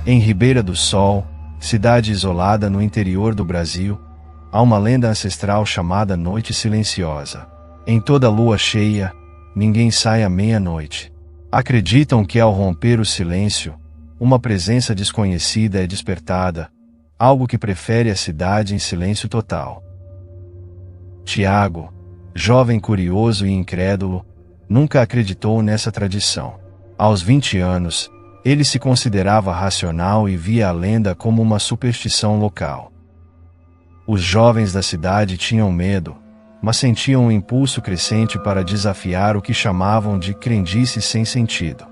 Em Ribeira do Sol, cidade isolada no interior do Brasil, há uma lenda ancestral chamada Noite Silenciosa. Em toda lua cheia, ninguém sai à meia-noite. Acreditam que ao romper o silêncio, uma presença desconhecida é despertada, algo que prefere a cidade em silêncio total. Tiago, jovem curioso e incrédulo, nunca acreditou nessa tradição. Aos 20 anos, ele se considerava racional e via a lenda como uma superstição local. Os jovens da cidade tinham medo, mas sentiam um impulso crescente para desafiar o que chamavam de crendice sem sentido.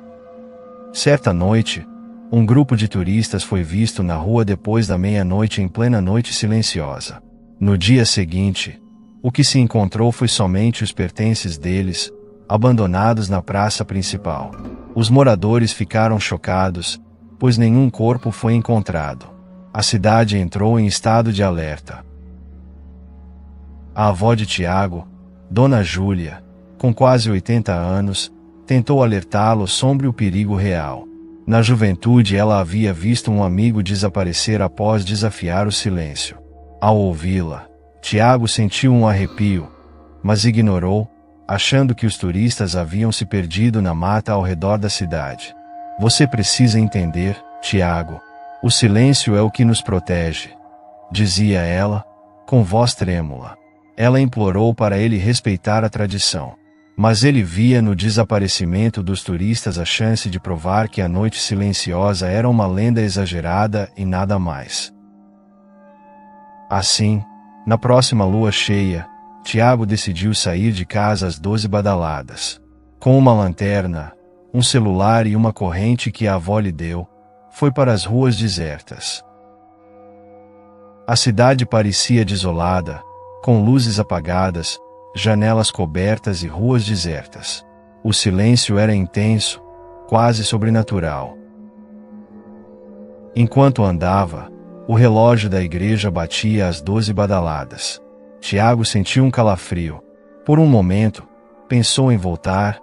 Certa noite, um grupo de turistas foi visto na rua depois da meia-noite em plena noite silenciosa. No dia seguinte, o que se encontrou foi somente os pertences deles, abandonados na praça principal. Os moradores ficaram chocados, pois nenhum corpo foi encontrado. A cidade entrou em estado de alerta. A avó de Tiago, Dona Júlia, com quase 80 anos, tentou alertá-lo sobre o perigo real. Na juventude ela havia visto um amigo desaparecer após desafiar o silêncio. Ao ouvi-la, Tiago sentiu um arrepio, mas ignorou, achando que os turistas haviam se perdido na mata ao redor da cidade. Você precisa entender, Tiago. O silêncio é o que nos protege, dizia ela, com voz trêmula. Ela implorou para ele respeitar a tradição. Mas ele via no desaparecimento dos turistas a chance de provar que a noite silenciosa era uma lenda exagerada e nada mais. Assim, na próxima lua cheia, Tiago decidiu sair de casa às 12 badaladas. Com uma lanterna, um celular e uma corrente que a avó lhe deu, foi para as ruas desertas. A cidade parecia desolada, com luzes apagadas, janelas cobertas e ruas desertas. O silêncio era intenso, quase sobrenatural. Enquanto andava, o relógio da igreja batia às 12 badaladas. Tiago sentiu um calafrio. Por um momento, pensou em voltar,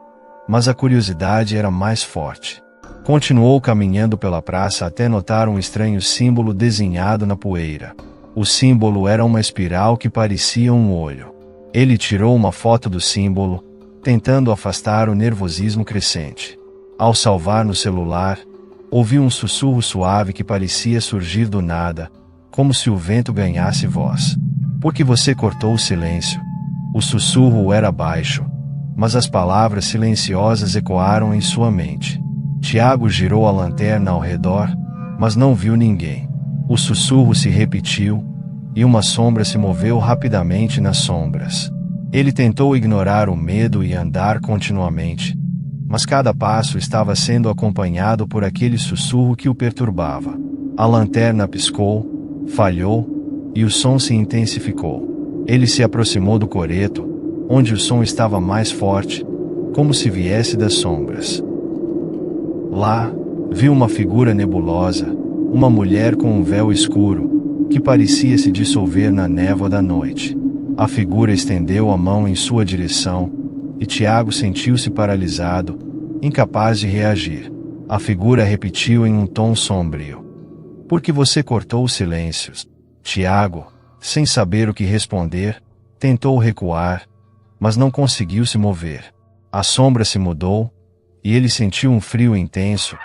mas a curiosidade era mais forte. Continuou caminhando pela praça até notar um estranho símbolo desenhado na poeira. O símbolo era uma espiral que parecia um olho. Ele tirou uma foto do símbolo, tentando afastar o nervosismo crescente. Ao salvar no celular, ouviu um sussurro suave que parecia surgir do nada, como se o vento ganhasse voz. Por que você cortou o silêncio? O sussurro era baixo, mas as palavras silenciosas ecoaram em sua mente. Tiago girou a lanterna ao redor, mas não viu ninguém. O sussurro se repetiu, e uma sombra se moveu rapidamente nas sombras. Ele tentou ignorar o medo e andar continuamente, mas cada passo estava sendo acompanhado por aquele sussurro que o perturbava. A lanterna piscou, falhou, e o som se intensificou. Ele se aproximou do coreto, onde o som estava mais forte, como se viesse das sombras. Lá, viu uma figura nebulosa, uma mulher com um véu escuro, que parecia se dissolver na névoa da noite. A figura estendeu a mão em sua direção, e Tiago sentiu-se paralisado, incapaz de reagir. A figura repetiu em um tom sombrio: "Por que você cortou os silêncios?" Tiago, sem saber o que responder, tentou recuar, mas não conseguiu se mover. A sombra se mudou, e ele sentiu um frio intenso,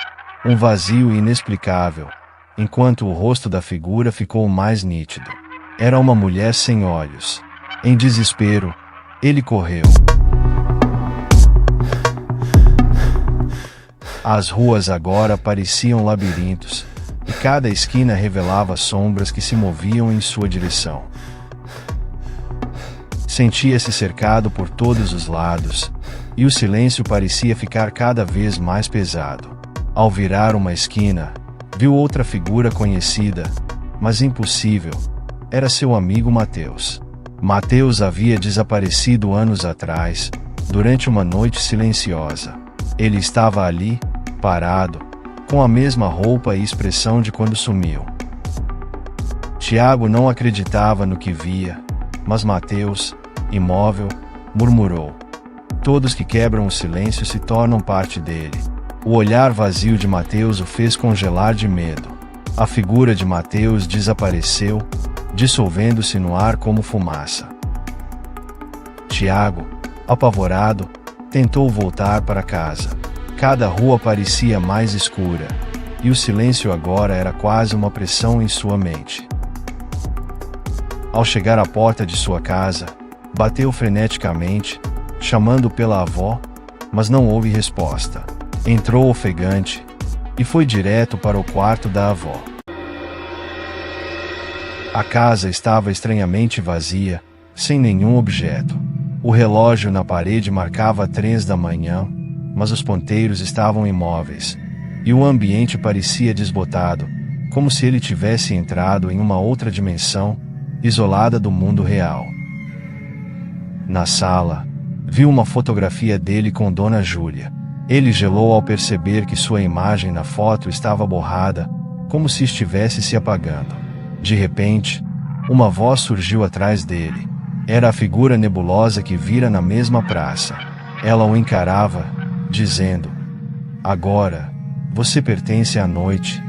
um vazio inexplicável, enquanto o rosto da figura ficou mais nítido. Era uma mulher sem olhos. Em desespero, ele correu. As ruas agora pareciam labirintos, e cada esquina revelava sombras que se moviam em sua direção. Sentia-se cercado por todos os lados, e o silêncio parecia ficar cada vez mais pesado. Ao virar uma esquina, viu outra figura conhecida, mas impossível. Era seu amigo Mateus. Mateus havia desaparecido anos atrás, durante uma noite silenciosa. Ele estava ali, parado, com a mesma roupa e expressão de quando sumiu. Tiago não acreditava no que via, mas Mateus, imóvel, murmurou: "Todos que quebram o silêncio se tornam parte dele." O olhar vazio de Mateus o fez congelar de medo. A figura de Mateus desapareceu, dissolvendo-se no ar como fumaça. Tiago, apavorado, tentou voltar para casa. Cada rua parecia mais escura, e o silêncio agora era quase uma pressão em sua mente. Ao chegar à porta de sua casa, bateu freneticamente, chamando pela avó, mas não houve resposta. Entrou ofegante e foi direto para o quarto da avó. A casa estava estranhamente vazia, sem nenhum objeto. O relógio na parede marcava 3 da manhã, mas os ponteiros estavam imóveis, e o ambiente parecia desbotado, como se ele tivesse entrado em uma outra dimensão, isolada do mundo real. Na sala, viu uma fotografia dele com Dona Júlia. Ele gelou ao perceber que sua imagem na foto estava borrada, como se estivesse se apagando. De repente, uma voz surgiu atrás dele. Era a figura nebulosa que vira na mesma praça. Ela o encarava, dizendo: "Agora, você pertence à noite."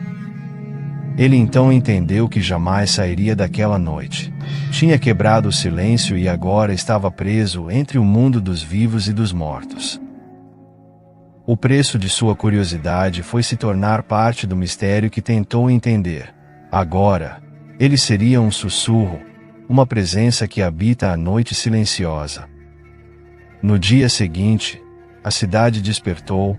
Ele então entendeu que jamais sairia daquela noite. Tinha quebrado o silêncio e agora estava preso entre o mundo dos vivos e dos mortos. O preço de sua curiosidade foi se tornar parte do mistério que tentou entender. Agora, ele seria um sussurro, uma presença que habita a noite silenciosa. No dia seguinte, a cidade despertou,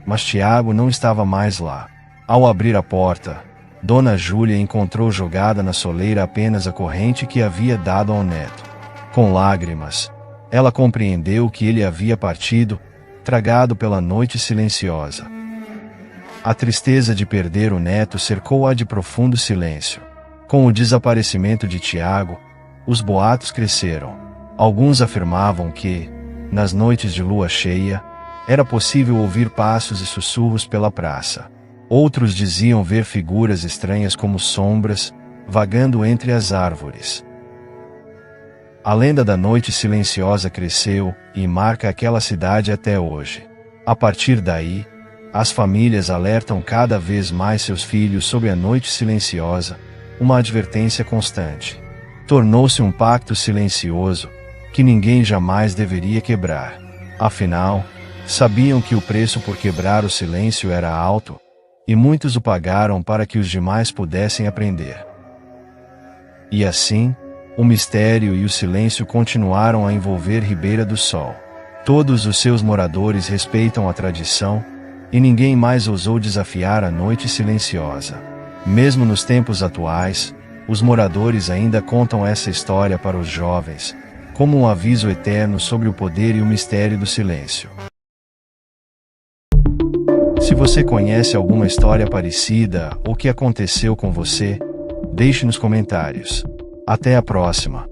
mas Tiago não estava mais lá. Ao abrir a porta, Dona Júlia encontrou jogada na soleira apenas a corrente que havia dado ao neto. Com lágrimas, ela compreendeu que ele havia partido, tragado pela noite silenciosa. A tristeza de perder o neto cercou-a de profundo silêncio. Com o desaparecimento de Tiago, os boatos cresceram. Alguns afirmavam que, nas noites de lua cheia, era possível ouvir passos e sussurros pela praça. Outros diziam ver figuras estranhas como sombras, vagando entre as árvores. A lenda da noite silenciosa cresceu e marca aquela cidade até hoje. A partir daí, as famílias alertam cada vez mais seus filhos sobre a noite silenciosa, uma advertência constante. Tornou-se um pacto silencioso, que ninguém jamais deveria quebrar. Afinal, sabiam que o preço por quebrar o silêncio era alto, e muitos o pagaram para que os demais pudessem aprender. E assim, o mistério e o silêncio continuaram a envolver Ribeira do Sol. Todos os seus moradores respeitam a tradição, e ninguém mais ousou desafiar a noite silenciosa. Mesmo nos tempos atuais, os moradores ainda contam essa história para os jovens, como um aviso eterno sobre o poder e o mistério do silêncio. Se você conhece alguma história parecida ou que aconteceu com você, deixe nos comentários. Até a próxima!